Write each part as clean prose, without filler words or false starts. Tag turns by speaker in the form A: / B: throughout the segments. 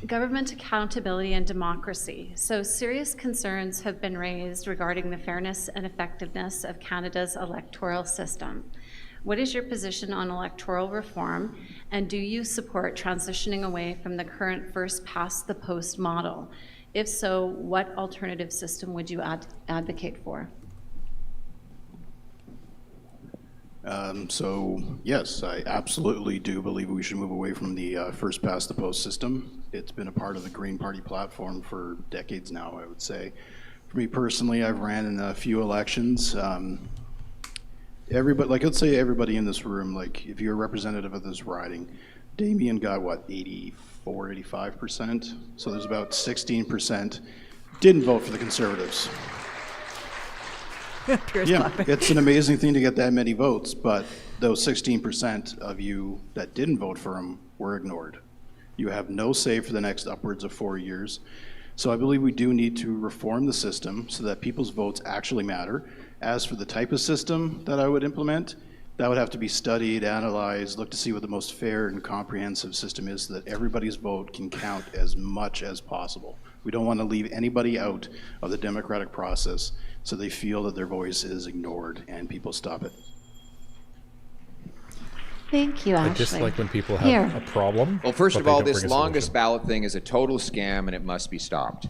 A: Government accountability and democracy. So serious concerns have been raised regarding the fairness and effectiveness of Canada's electoral system. What is your position on electoral reform, and do you support transitioning away from the current first-past-the-post model? If so, what alternative system would you advocate for?
B: So yes, I absolutely do believe we should move away from the first past the post system. It's been a part of the Green Party platform for decades now, I would say. For me personally, I've ran in a few elections. Everybody, like let's say everybody in this room, like if you're a representative of this riding, Damien got what, 84, 85%? So there's about 16% didn't vote for the Conservatives.
C: Pierre's
B: Yeah,
C: laughing.
B: it's an amazing thing to get that many votes, but those 16% of you that didn't vote for him were ignored. You have no say for the next upwards of 4 years. So I believe we do need to reform the system so that people's votes actually matter. As for the type of system that I would implement, that would have to be studied, analyzed, look to see what the most fair and comprehensive system is so that everybody's vote can count as much as possible. We don't want to leave anybody out of the democratic process so they feel that their voice is ignored and people stop it.
A: Thank you, Ashley.
D: I dislike when people have
A: Pierre.
D: a problem.
E: Well, first
D: but
E: of
D: they
E: all,
D: don't
E: this
D: bring a
E: longest
D: solution.
E: ballot thing is a total scam and it must be stopped.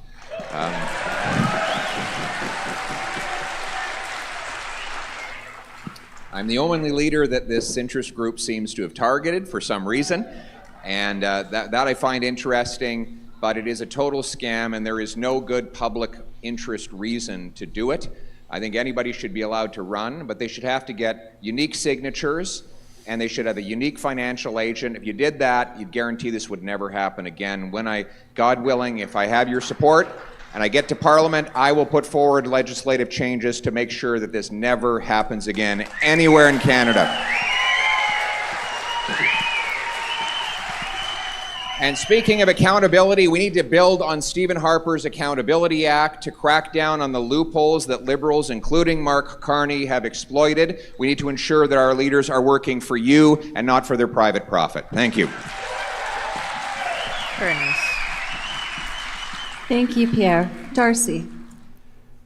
E: I'm the only leader that this interest group seems to have targeted for some reason, and that I find interesting, but it is a total scam and there is no good public interest reason to do it. I think anybody should be allowed to run, but they should have to get unique signatures and they should have a unique financial agent. If you did that, you'd guarantee this would never happen again. God willing, if I have your support and I get to Parliament, I will put forward legislative changes to make sure that this never happens again anywhere in Canada. And speaking of accountability, we need to build on Stephen Harper's Accountability Act to crack down on the loopholes that Liberals, including Mark Carney, have exploited. We need to ensure that our leaders are working for you and not for their private profit. Thank you.
C: Very nice.
A: Thank you, Pierre. Darcy.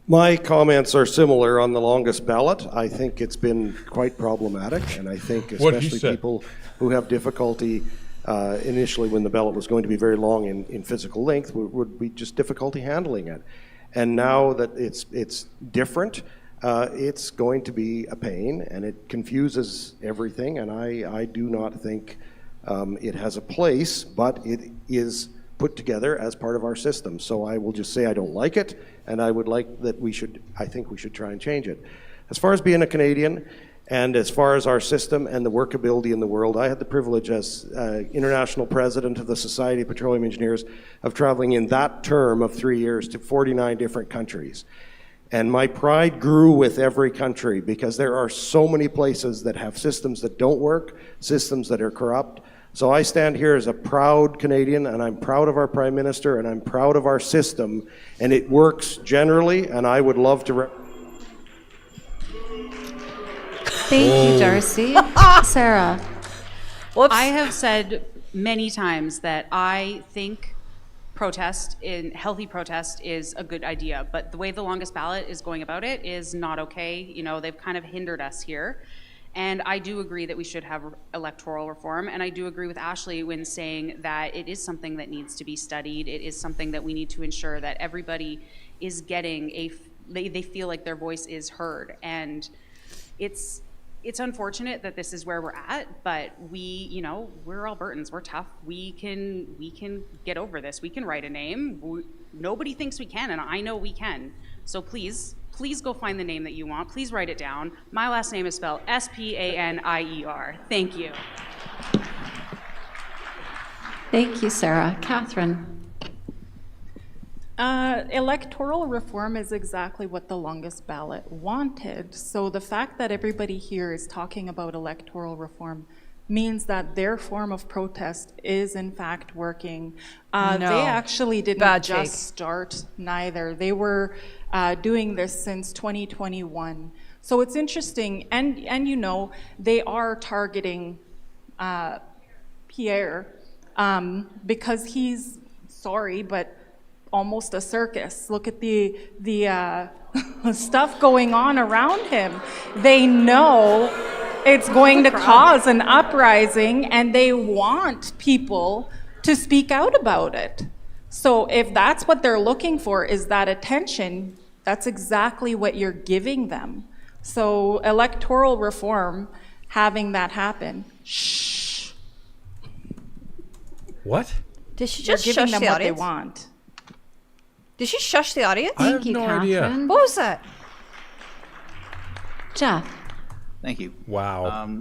F: My comments are similar on the longest ballot. I think it's been quite problematic, and I think
D: What he
F: especially
D: said.
F: people who have difficulty initially when the ballot was going to be very long in physical length would be just difficulty handling it. And now that it's different, it's going to be a pain, and it confuses everything, and I do not think it has a place, but it is put together as part of our system. So I will just say I don't like it, and I would like that I think we should try and change it. As far as being a Canadian, and as far as our system and the workability in the world, I had the privilege as international president of the Society of Petroleum Engineers of traveling in that term of 3 years to 49 different countries. And my pride grew with every country because there are so many places that have systems that don't work, systems that are corrupt. So I stand here as a proud Canadian, and I'm proud of our Prime Minister, and I'm proud of our system, and it works generally, and I would love to
A: Thank you, Darcy. Sarah.
C: Whoops.
G: I have said many times that I think healthy protest is a good idea, but the way the longest ballot is going about it is not okay. You know, they've kind of hindered us here. And I do agree that we should have electoral reform, and I do agree with Ashley when saying that it is something that needs to be studied. It is something that we need to ensure that everybody is getting they feel like their voice is heard. And it's unfortunate that this is where we're at, but we're Albertans, we're tough. We can get over this. We can write a name. Nobody thinks we can, and I know we can. So please go find the name that you want. Please write it down. My last name is spelled Spanier. Thank you.
A: Thank you, Sarah. Catherine.
H: Electoral reform is exactly what the longest ballot wanted. So the fact that everybody here is talking about electoral reform means that their form of protest is in fact working.
C: No.
H: They actually didn't
C: Bad
H: just
C: take.
H: start neither. They were doing this since 2021. So it's interesting, and you know, they are targeting Pierre because he's sorry, but almost a circus. Look at the stuff going on around him. They know it's going to cause an uprising, and they want people to speak out about it. So if that's what they're looking for, is that attention, that's exactly what you're giving them. So electoral reform, having that happen, shh.
C: What?
D: Did she
H: You're
D: just
H: giving
D: shush
H: them
D: the
H: what they
D: audience?
H: want.
D: Did she shush the audience?
C: I have
A: Thank you,
C: no idea.
A: Catherine.
D: What was that?
A: Jeff?
I: Thank you.
C: Wow.